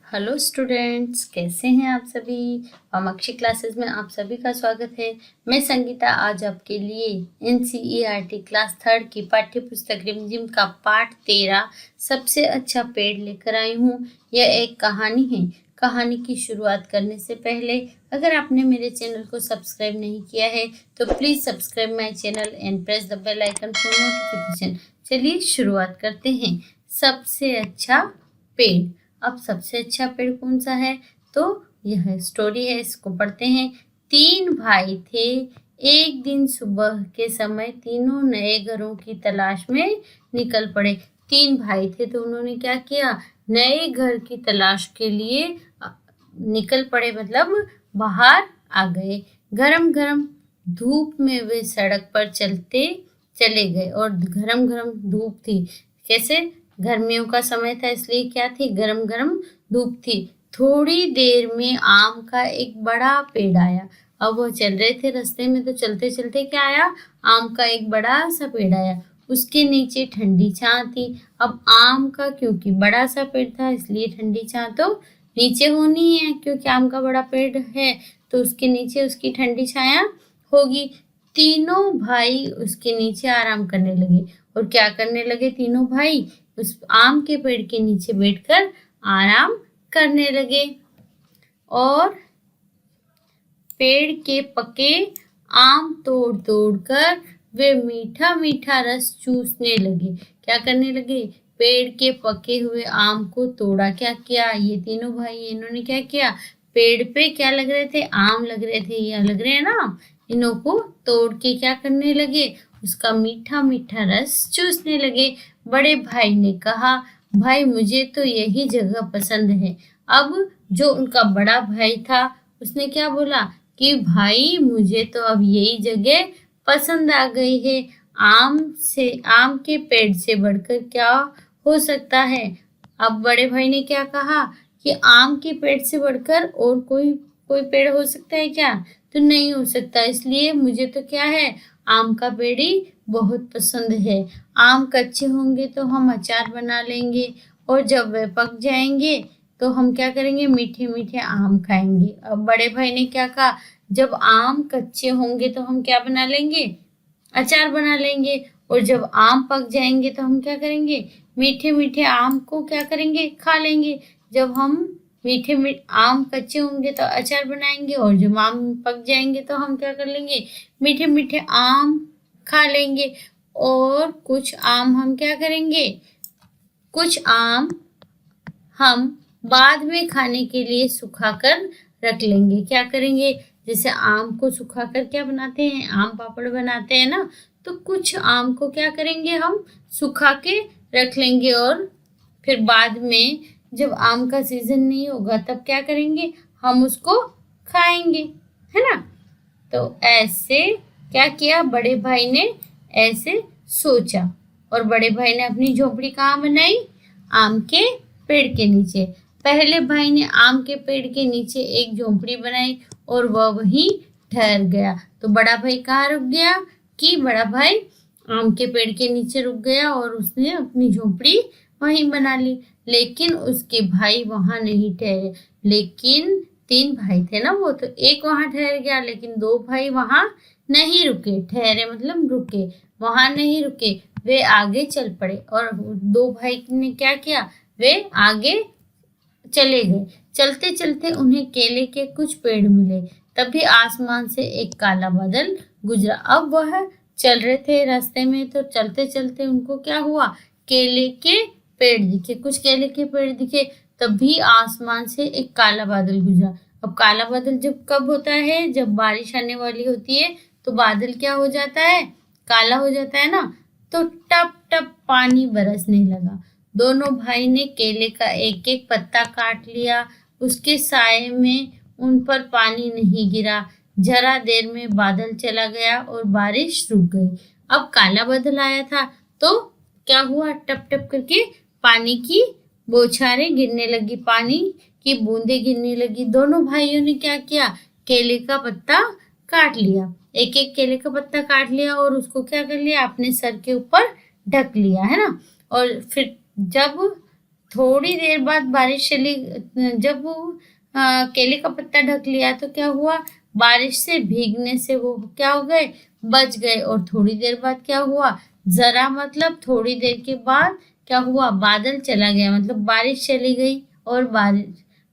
Hello students, कैसे हैं आप सभी। कामाक्षी क्लासेस में आप सभी का स्वागत है। मैं संगीता आज आपके लिए NCERT क्लास 3 की पाठ्य पुस्तक रिमझिम का पाठ 13 सबसे अच्छा पेड़ लेकर आई हूँ। यह एक कहानी है। कहानी की शुरुआत करने से पहले अगर आपने मेरे चैनल को सब्सक्राइब नहीं किया है तो please subscribe my channel and press the bell icon for notification. चलिए शुरुआत करते हैं। सबसे अच्छा पेड़। अब सबसे अच्छा पेड़ कौन सा है, तो यह स्टोरी है, इसको पढ़ते हैं। 3 भाई थे। एक दिन सुबह के समय तीनों नए घरों की तलाश में निकल पड़े। 3 भाई थे तो उन्होंने क्या किया, नए घर की तलाश के लिए निकल पड़े, मतलब बाहर आ गए। गरम गरम धूप में वे सड़क पर चलते चले गए और गरम गरम धूप थी। कैसे, गर्मियों का समय था इसलिए क्या थी, गरम गरम धूप थी। थोड़ी देर में आम का एक बड़ा पेड़ आया। अब वो चल रहे थे रास्ते में तो चलते चलते क्या आया, आम का एक बड़ा सा पेड़ आया। उसके नीचे ठंडी छां थी। अब आम का क्योंकि बड़ा सा पेड़ था इसलिए ठंडी छां तो नीचे होनी है, क्योंकि आम का बड़ा पेड़ है तो उसके नीचे उसकी ठंडी छाया होगी। तीनों भाई उसके नीचे आराम करने लगे। और क्या करने लगे तीनों भाई, उस आम के पेड़ के नीचे बैठकर आराम करने लगे और पेड़ के पके आम तोड़ तोड़ कर वे मीठा मीठा रस चूसने लगे। क्या करने लगे, पेड़ के पके हुए आम को तोड़ा। क्या किया ये तीनों भाई, इन्होंने क्या किया, पेड़ पे क्या लग रहे थे, आम लग रहे थे, ये लग रहे हैं ना आम, इन्हों को तोड़ के क्या करने लगे, उसका मीठा मीठा रस चूसने लगे। बड़े भाई ने कहा, भाई मुझे तो यही जगह पसंद है। अब जो उनका बड़ा भाई था उसने क्या बोला कि भाई मुझे तो अब यही जगह पसंद आ गई है। आम के पेड़ से बढ़कर क्या हो सकता है। अब बड़े भाई ने क्या कहा कि आम के पेड़ से बढ़कर और कोई कोई पेड़ हो सकता है क्या, तो नहीं हो सकता, इसलिए मुझे तो क्या है, आम का पेड़ ही बहुत पसंद है। आम कच्चे होंगे तो हम अचार बना लेंगे और जब वे पक जाएंगे तो हम क्या करेंगे, मीठे मीठे आम खाएंगे। अब बड़े भाई ने क्या कहा, जब आम कच्चे होंगे तो हम क्या बना लेंगे, अचार बना लेंगे और जब आम पक जाएंगे तो हम क्या करेंगे, मीठे मीठे आम को क्या करेंगे, खा लेंगे। जब हम मीठे मीठे आम कच्चे होंगे तो अचार बनाएंगे और जब आम पक जाएंगे तो हम क्या कर लेंगे, मीठे मीठे आम खा लेंगे। और कुछ आम हम क्या करेंगे, कुछ आम हम बाद में खाने के लिए सुखाकर रख लेंगे। क्या करेंगे, जैसे आम को सुखाकर क्या बनाते हैं, आम पापड़ बनाते हैं ना, तो कुछ आम को क्या करेंगे, हम सुखा के रख लेंगे और फिर बाद में जब आम का सीजन नहीं होगा तब क्या करेंगे, हम उसको खाएंगे, है ना। तो ऐसे क्या किया बड़े भाई ने, ऐसे सोचा और बड़े भाई ने अपनी झोपड़ी कहाँ बनाई, आम के पेड़ के नीचे। पहले भाई ने आम के पेड़ के नीचे एक झोपड़ी बनाई और वह वहीं ठहर गया। तो बड़ा भाई कहाँ रुक गया, कि बड़ा भाई आम के पेड़ के नीचे रुक गया और उसने अपनी झोपड़ी वहीं बना ली। लेकिन उसके भाई वहां नहीं ठहरे। लेकिन 3 भाई थे ना वो, तो एक वहां ठहर गया लेकिन 2 भाई वहां नहीं रुके। ठहरे मतलब रुके, वहां नहीं रुके, वे आगे चल पड़े। और 2 भाई ने क्या किया, वे आगे चले गए। चलते चलते उन्हें केले के कुछ पेड़ मिले। तभी आसमान से एक काला बादल गुजरा। अब वह चल रहे थे रास्ते में, तो चलते चलते उनको क्या हुआ, केले के पेड़ दिखे, कुछ केले के पेड़ दिखे। तभी आसमान से एक काला बादल गुजरा। अब काला बादल जब कब होता है, जब बारिश आने वाली होती है तो बादल क्या हो जाता है, काला हो जाता है ना। तो टप टप पानी बरसने लगा। दोनों भाई ने केले का एक एक पत्ता काट लिया। उसके साए में उन पर पानी नहीं गिरा। जरा देर में बादल चला गया और बारिश रुक गई। अब काला बादल आया था तो क्या हुआ, टप टप करके पानी की बौछारें गिरने लगी, पानी की बूंदें गिरने लगी। दोनों भाइयों ने क्या किया, केले का पत्ता काट लिया, एक एक केले का पत्ता काट लिया और उसको क्या कर लिया, अपने सर के ऊपर ढक लिया, है ना। और फिर जब थोड़ी देर बाद बारिश चली। जब वो केले का पत्ता ढक लिया तो क्या हुआ, बारिश से भीगने से वो क्या हो गए, बच गए। और थोड़ी देर बाद क्या हुआ, जरा मतलब थोड़ी देर के बाद क्या हुआ, बादल चला गया, मतलब बारिश चली गई और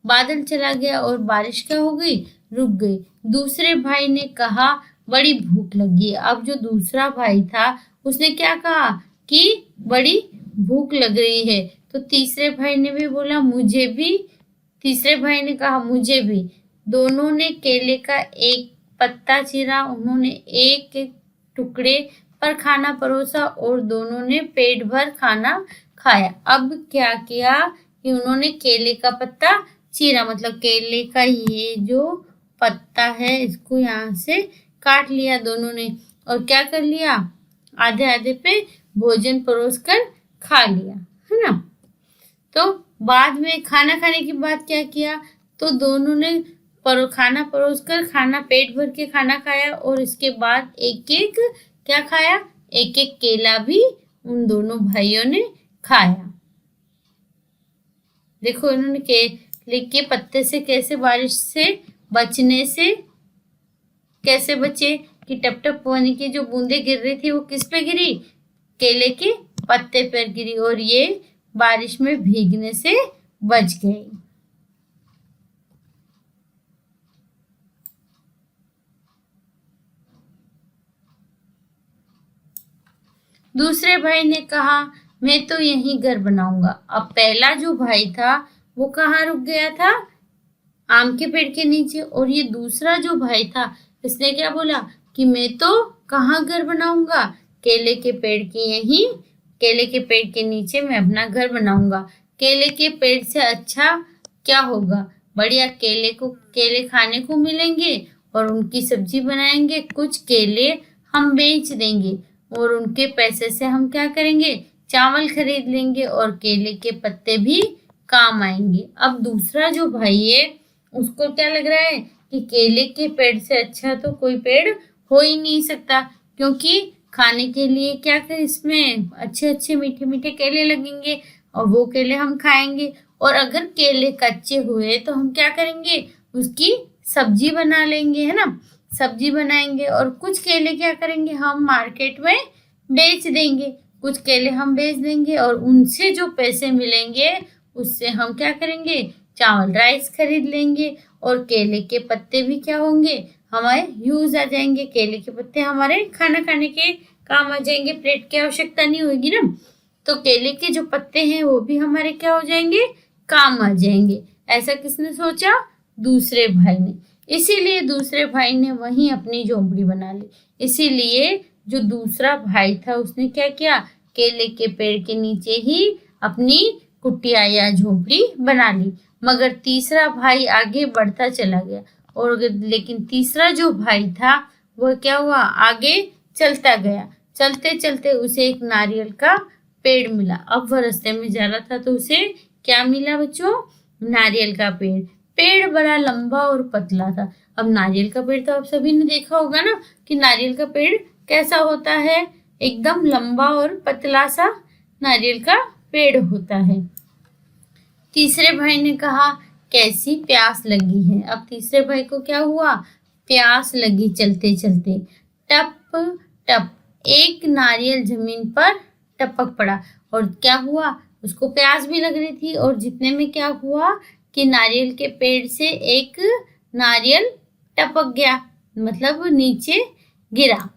बादल चला गया और बारिश क्या हो गई, रुक गई। दूसरे भाई ने कहा बड़ी भूख लगी है। अब जो दूसरा भाई था उसने क्या कहा कि बड़ी भूख लग रही है। तो तीसरे भाई ने भी बोला मुझे भी। तीसरे भाई ने कहा मुझे भी। दोनों ने केले का एक पत्ता चीरा, उन्होंने एक एक टुकड़े पर खाना परोसा और दोनों ने पेट भर खाना खाया। अब क्या किया कि उन्होंने केले का पत्ता चीरा, मतलब केले का ये जो पत्ता है इसको यहाँ से काट लिया दोनों ने और क्या कर लिया, आधे आधे पे भोजन परोस कर खा लिया, है ना। तो बाद में खाना खाने के बाद क्या किया, तो दोनों ने खाना परोस कर खाना पेट भर के खाना खाया और इसके बाद एक एक क्या खाया, एक एक केला भी उन दोनों भाइयों ने खाया। देखो इन्होंने केले के पत्ते से कैसे बारिश से बचने से कैसे बचे कि टप टप पानी की जो बूंदे गिर रही थी वो किस पे गिरी, केले के पत्ते पर गिरी और ये बारिश में भीगने से बच गई। दूसरे भाई ने कहा मैं तो यहीं घर बनाऊंगा। अब पहला जो भाई था वो कहाँ रुक गया था, आम के पेड़ के नीचे। और ये दूसरा जो भाई था इसने क्या बोला कि मैं तो कहाँ घर बनाऊंगा, केले के पेड़ के यहीं, केले के पेड़ के नीचे मैं अपना घर बनाऊंगा। केले के पेड़ से अच्छा क्या होगा, बढ़िया केले खाने को मिलेंगे और उनकी सब्जी बनाएंगे, कुछ केले हम बेच देंगे और उनके पैसे से हम क्या करेंगे, चावल खरीद लेंगे और केले के पत्ते भी काम आएंगे। अब दूसरा जो भाई है उसको क्या लग रहा है कि केले के पेड़ से अच्छा तो कोई पेड़ हो ही नहीं सकता, क्योंकि खाने के लिए क्या कर इसमें अच्छे अच्छे मीठे मीठे केले लगेंगे और वो केले हम खाएंगे। और अगर केले कच्चे हुए तो हम क्या करेंगे, उसकी सब्जी बना लेंगे, है ना, सब्जी बनाएंगे। और कुछ केले क्या करेंगे, हम मार्केट में बेच देंगे, कुछ केले हम बेच देंगे और उनसे जो पैसे मिलेंगे उससे हम क्या करेंगे, चावल राइस खरीद लेंगे और केले के पत्ते भी क्या होंगे, हमारे यूज आ जाएंगे। केले के पत्ते हमारे खाना खाने के काम आ जाएंगे, प्लेट की आवश्यकता नहीं होगी ना। तो केले के जो पत्ते हैं वो भी हमारे क्या हो जाएंगे, काम आ जाएंगे। ऐसा किसने सोचा, दूसरे भाई ने। इसीलिए दूसरे भाई ने वहीं अपनी झोंपड़ी बना ली। इसीलिए जो दूसरा भाई था उसने क्या किया, केले के पेड़ के नीचे ही अपनी कुटिया या झोंपड़ी बना ली। मगर तीसरा भाई आगे बढ़ता चला गया और लेकिन तीसरा जो भाई था वो क्या हुआ, आगे चलता गया। चलते चलते उसे एक नारियल का पेड़ मिला। अब वह रास्ते में जा रहा था तो उसे क्या मिला बच्चों, नारियल का पेड़। पेड़ बड़ा लंबा और पतला था। अब नारियल का पेड़ तो आप सभी ने देखा होगा ना कि नारियल का पेड़ कैसा होता है, एकदम लंबा और पतला सा नारियल का पेड़ होता है। तीसरे भाई ने कहा कैसी प्यास लगी है। अब तीसरे भाई को क्या हुआ, प्यास लगी। चलते चलते टप टप एक नारियल जमीन पर टपक पड़ा और क्या हुआ, उसको प्यास भी लग रही थी और जितने में क्या हुआ कि नारियल के पेड़ से एक नारियल टपक गया, मतलब नीचे गिरा।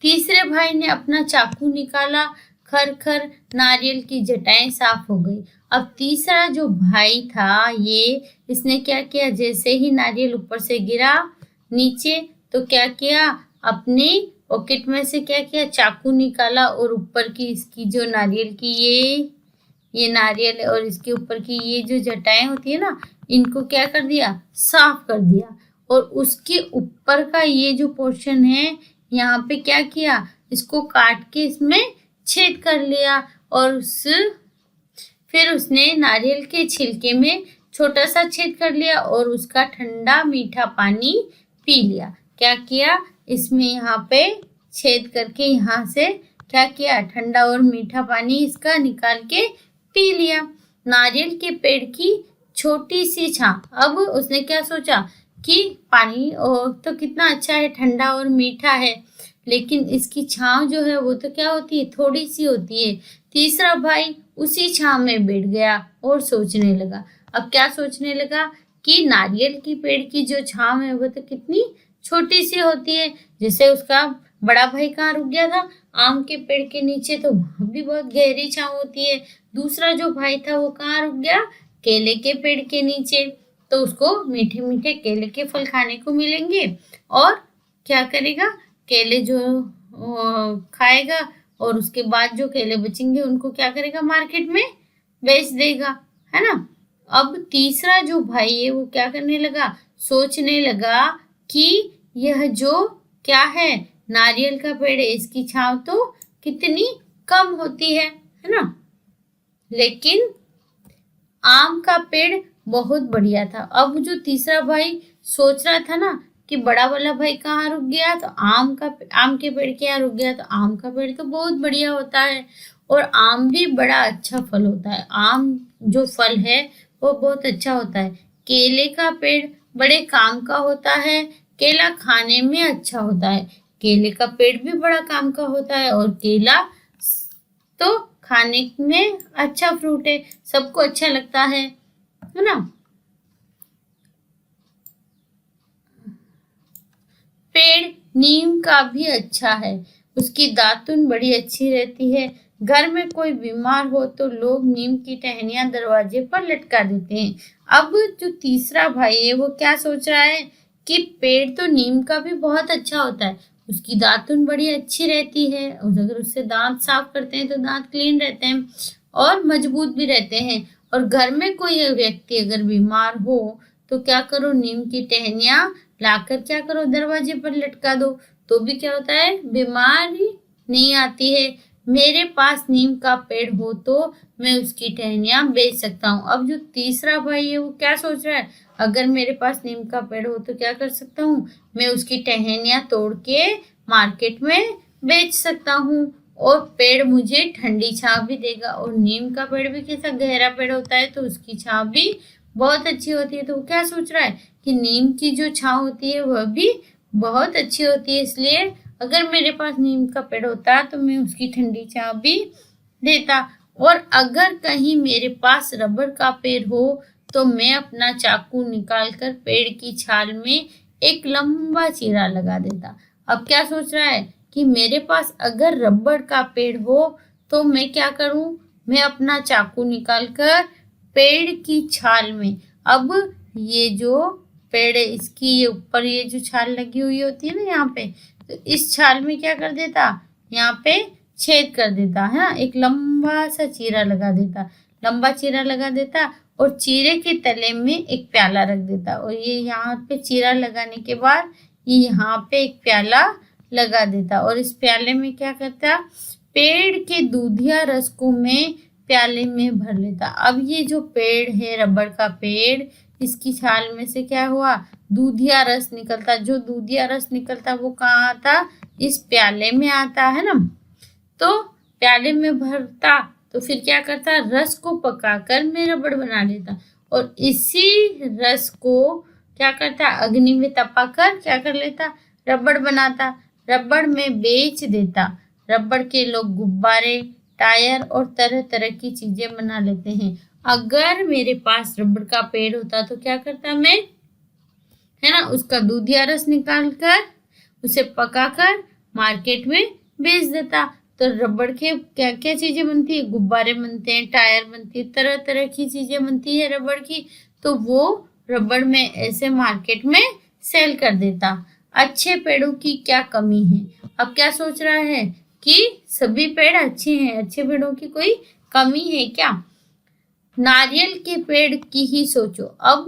तीसरे भाई ने अपना चाकू निकाला, खर खर नारियल की जटाएं साफ हो गई। अब तीसरा जो भाई था इसने क्या किया, जैसे ही नारियल ऊपर से गिरा नीचे तो क्या किया, अपने पॉकेट में से क्या किया, चाकू निकाला और ऊपर की इसकी जो नारियल की ये नारियल है और इसके ऊपर की ये जो जटाएं होती है ना, इनको क्या कर दिया, साफ कर दिया। और उसके ऊपर का ये जो पोर्शन है यहाँ पे क्या किया, इसको काट के इसमें छेद कर लिया और फिर उसने नारियल के छिलके में छोटा सा छेद कर लिया और उसका ठंडा मीठा पानी पी लिया। क्या किया, इसमें यहाँ पे छेद करके यहाँ से क्या किया, ठंडा और मीठा पानी इसका निकाल के पी लिया। नारियल के पेड़ की छोटी सी छांव। अब उसने क्या सोचा कि पानी और तो कितना अच्छा है, ठंडा और मीठा है, लेकिन इसकी छांव जो है वो तो क्या होती है, थोड़ी सी होती है। तीसरा भाई उसी छांव में बैठ गया और सोचने लगा। अब क्या सोचने लगा कि नारियल की पेड़ की जो छांव है वो तो कितनी छोटी सी होती है। जैसे उसका बड़ा भाई कहाँ रुक गया था, आम के पेड़ के नीचे, तो वहां भी बहुत गहरी छांव होती है। दूसरा जो भाई था वो कहाँ रुक गया, केले के पेड़ के नीचे, तो उसको मीठे मीठे केले के फल खाने को मिलेंगे और क्या करेगा, केले जो खाएगा और उसके बाद जो केले बचेंगे उनको क्या करेगा, मार्केट में बेच देगा, है ना। अब तीसरा जो भाई है वो क्या करने लगा, सोचने लगा कि यह जो क्या है, नारियल का पेड़ है, इसकी छांव तो कितनी कम होती है ना, लेकिन आम का पेड़ बहुत बढ़िया था। अब जो तीसरा भाई सोच रहा था ना कि बड़ा वाला भाई कहाँ रुक गया, तो आम के पेड़ के यहाँ रुक गया, तो आम का पेड़ तो बहुत बढ़िया होता है और आम भी बड़ा अच्छा फल होता है। आम जो फल है वो बहुत अच्छा होता है। केले का पेड़ बड़े काम का होता है, केला खाने में अच्छा होता है। केले का पेड़ भी बड़ा काम का होता है और केला तो खाने में अच्छा फ्रूट है, सबको अच्छा लगता है ना। पेड़ नीम का भी अच्छा है, उसकी दातुन बड़ी अच्छी रहती है। घर में कोई बीमार हो तो लोग नीम की टहनियां दरवाजे पर लटका देते हैं। अब जो तीसरा भाई है वो क्या सोच रहा है कि पेड़ तो नीम का भी बहुत अच्छा होता है, उसकी दातुन बड़ी अच्छी रहती है और अगर उससे दांत साफ करते हैं तो दांत क्लीन रहते हैं और मजबूत भी रहते हैं। और घर में कोई व्यक्ति अगर बीमार हो तो क्या करो, नीम की टहनियां लाकर क्या करो, दरवाजे पर लटका दो, तो भी क्या होता है, बीमारी नहीं आती है। मेरे पास नीम का पेड़ हो तो मैं उसकी टहनियां बेच सकता हूँ। अब जो तीसरा भाई है वो क्या सोच रहा है, अगर मेरे पास नीम का पेड़ हो तो क्या कर सकता हूँ, मैं उसकी टहनियां तोड़ के मार्केट में बेच सकता हूँ और पेड़ मुझे ठंडी छांव भी देगा। और नीम का पेड़ भी कैसा गहरा पेड़ होता है तो उसकी छांव भी बहुत अच्छी होती है। तो वो क्या सोच रहा है कि नीम की जो छांव होती है वह भी बहुत अच्छी होती है, इसलिए अगर मेरे पास नीम का पेड़ होता तो मैं उसकी ठंडी छांव भी देता। और अगर कहीं मेरे पास रबड़ का पेड़ हो तो मैं अपना चाकू निकालकर पेड़ की छाल में एक लंबा चीरा लगा देता। अब क्या सोच रहा है कि मेरे पास अगर रबड़ का पेड़ हो तो मैं क्या करूं, मैं अपना चाकू निकालकर पेड़ की छाल में, अब ये जो पेड़ है इसकी ये ऊपर ये जो छाल लगी हुई होती है ना यहाँ पे, तो इस छाल में क्या कर देता, यहाँ पे छेद कर देता है, एक लंबा सा चीरा लगा देता, लंबा चीरा लगा देता और चीरे के तले में एक प्याला रख देता। और ये यहाँ पे चीरा लगाने के बाद ये यहाँ पे एक प्याला लगा देता और इस प्याले में क्या करता, पेड़ के दूधिया रस को मैं प्याले में भर लेता। अब ये जो पेड़ है रबड़ का पेड़, इसकी छाल में से क्या हुआ, दूधिया रस निकलता। जो दूधिया रस निकलता वो कहाँ आता, इस प्याले में आता है ना। तो प्याले में भरता तो फिर क्या करता, रस को पकाकर मैं रबड़ बना लेता और इसी रस को क्या करता, अग्नि में तपाकर क्या कर लेता, रबड़ बनाता, रबड़ में बेच देता। रबड़ के लोग गुब्बारे, टायर और तरह तरह की चीजें बना लेते हैं। अगर मेरे पास रबड़ का पेड़ होता तो क्या करता मैं, है ना, उसका दूधिया रस निकाल कर उसे पकाकर मार्केट में बेच देता। तो रबड़ के क्या क्या चीजें बनती है, गुब्बारे बनते हैं, टायर बनती है, तरह तरह की चीजें बनती है रबड़ की, तो वो रबड़ में ऐसे मार्केट में सेल कर देता। अच्छे पेड़ों की क्या कमी है, अब क्या सोच रहा है कि सभी पेड़ अच्छे हैं, अच्छे पेड़ों की कोई कमी है क्या। नारियल के पेड़ की ही सोचो। अब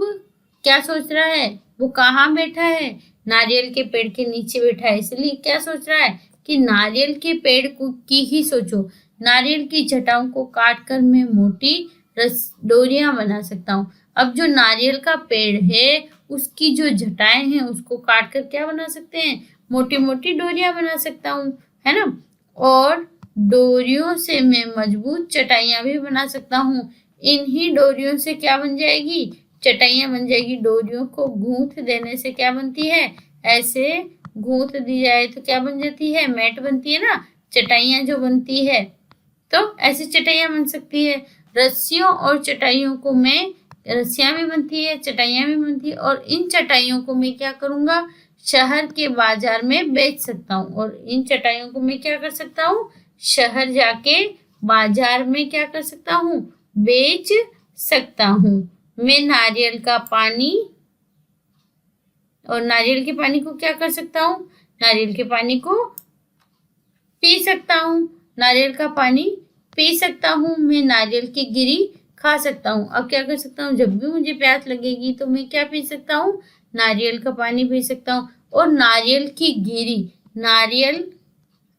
क्या सोच रहा है, वो कहाँ बैठा है, नारियल के पेड़ के नीचे बैठा है, इसलिए क्या सोच रहा है कि नारियल के पेड़ को की ही सोचो। नारियल की जटाओं को काटकर मैं मोटी डोरियां बना सकता हूँ। अब जो नारियल का पेड़ है उसकी जो जटाएं हैं उसको काट कर क्या बना सकते हैं, मोटी मोटी डोरियां बना सकता हूँ, है ना। और डोरियों से मैं मजबूत चटाइयां भी बना सकता हूँ। इन्हीं डोरियों से क्या बन जाएगी, चटाइयाँ बन जाएगी। डोरियों को गूंथ देने से क्या बनती है, ऐसे गूंथ दी जाए तो क्या बन जाती है, मैट बनती है ना, चटाइयाँ जो बनती है। तो ऐसी चटाइयाँ बन सकती है। रस्सियों और चटाइयों को मैं, रस्सियाँ भी बनती है, चटाइयाँ भी बनती है, और इन चटाइयों को मैं क्या करूँगा, शहर के बाजार में बेच सकता हूँ। और इन चटाइयों को मैं क्या कर सकता हूँ, शहर जाके बाजार में क्या कर सकता हूँ, बेच सकता हूँ। मैं नारियल का पानी, और नारियल के पानी को क्या कर सकता हूँ, नारियल के पानी को पी सकता हूँ, नारियल का पानी पी सकता हूँ। मैं नारियल की गिरी खा सकता हूँ। अब क्या कर सकता हूँ, जब भी मुझे प्यास लगेगी तो मैं क्या पी सकता हूँ, नारियल का पानी पी सकता हूँ। और नारियल की गिरी, नारियल,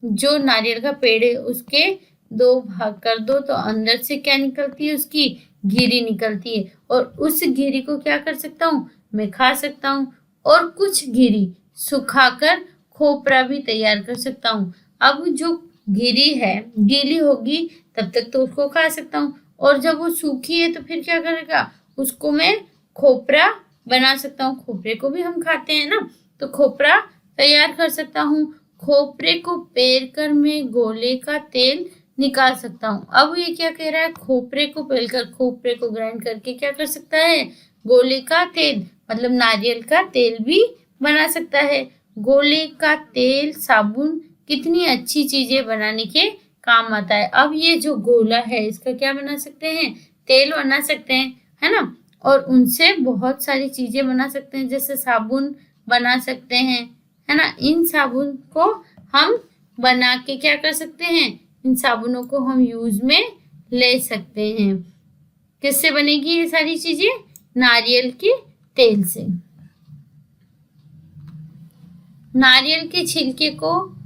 जो नारियल का पेड़ है उसके दो भाग कर दो तो अंदर से क्या निकलती है, उसकी गिरी निकलती है। और उस गिरी को क्या कर सकता हूँ, मैं खा सकता हूँ। और कुछ गिरी सुखाकर खोपरा भी तैयार कर सकता हूँ। अब जो गिरी है गीली होगी तब तक तो उसको खा सकता हूँ, और जब वो सूखी है तो फिर क्या करेगा, उसको मैं खोपरा बना सकता हूँ। खोपरे को भी हम खाते हैं ना, तो खोपरा तैयार कर सकता हूँ। खोपरे को पेर कर मैं गोले का तेल निकाल सकता हूँ। अब ये क्या कह रहा है, खोपरे को पेलकर, खोपरे को ग्राइंड करके क्या कर सकता है, गोले का तेल, मतलब नारियल का तेल भी बना सकता है। गोले का तेल, साबुन, कितनी अच्छी चीजें बनाने के काम आता है। अब ये जो गोला है इसका क्या बना सकते हैं, तेल बना सकते हैं, है ना। और उनसे बहुत सारी चीजें बना सकते हैं, जैसे साबुन बना सकते हैं, है ना। इन साबुन को हम बना के क्या कर सकते हैं, इन साबुनों को हम यूज में ले सकते हैं। किससे बनेगी ये सारी चीजें, नारियल के तेल से। नारियल के छिलके को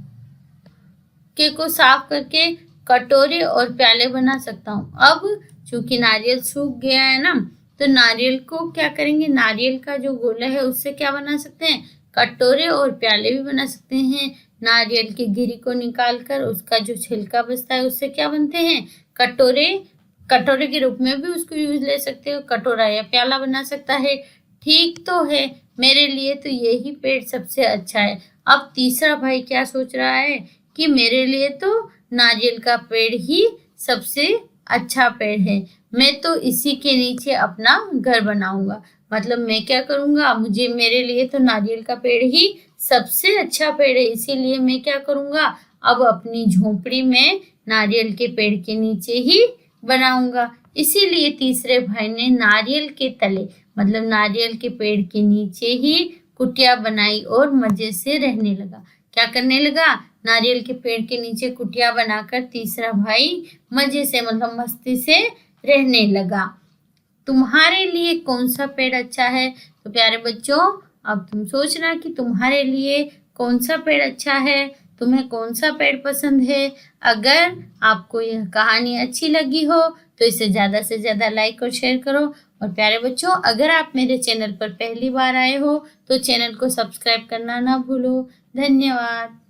साफ करके कटोरे और प्याले बना सकता हूँ। अब चूंकि नारियल सूख गया है ना, तो नारियल को क्या करेंगे, नारियल का जो गोला है उससे क्या बना सकते हैं, कटोरे और प्याले भी बना सकते हैं। नारियल की गिरी को निकाल कर उसका जो छिलका बचता है उससे क्या बनते हैं, कटोरे। कटोरे के रूप में भी उसको यूज ले सकते हो, कटोरा या प्याला बना सकता है। ठीक तो है, मेरे लिए तो यही पेड़ सबसे अच्छा है। अब तीसरा भाई क्या सोच रहा है कि मेरे लिए तो नारियल का पेड़ ही सबसे अच्छा पेड़ है, मैं तो इसी के नीचे अपना घर बनाऊंगा। मतलब मैं क्या करूंगा, मुझे, मेरे लिए तो नारियल का पेड़ ही सबसे अच्छा पेड़ है, इसीलिए मैं क्या करूंगा, अब अपनी झोपड़ी में नारियल के पेड़ के नीचे ही बनाऊंगा। इसीलिए तीसरे भाई ने नारियल के तले, मतलब नारियल के पेड़ के नीचे ही कुटिया बनाई और मजे से रहने लगा। क्या करने लगा, नारियल के पेड़ के नीचे कुटिया बनाकर तीसरा भाई मजे से, मतलब मस्ती से रहने लगा। तुम्हारे लिए कौन सा पेड़ अच्छा है, तो प्यारे बच्चों अब तुम सोचना कि तुम्हारे लिए कौन सा पेड़ अच्छा है, तुम्हें कौन सा पेड़ पसंद है। अगर आपको यह कहानी अच्छी लगी हो तो इसे ज़्यादा से ज़्यादा लाइक और शेयर करो। और प्यारे बच्चों, अगर आप मेरे चैनल पर पहली बार आए हो तो चैनल को सब्सक्राइब करना ना भूलो। धन्यवाद।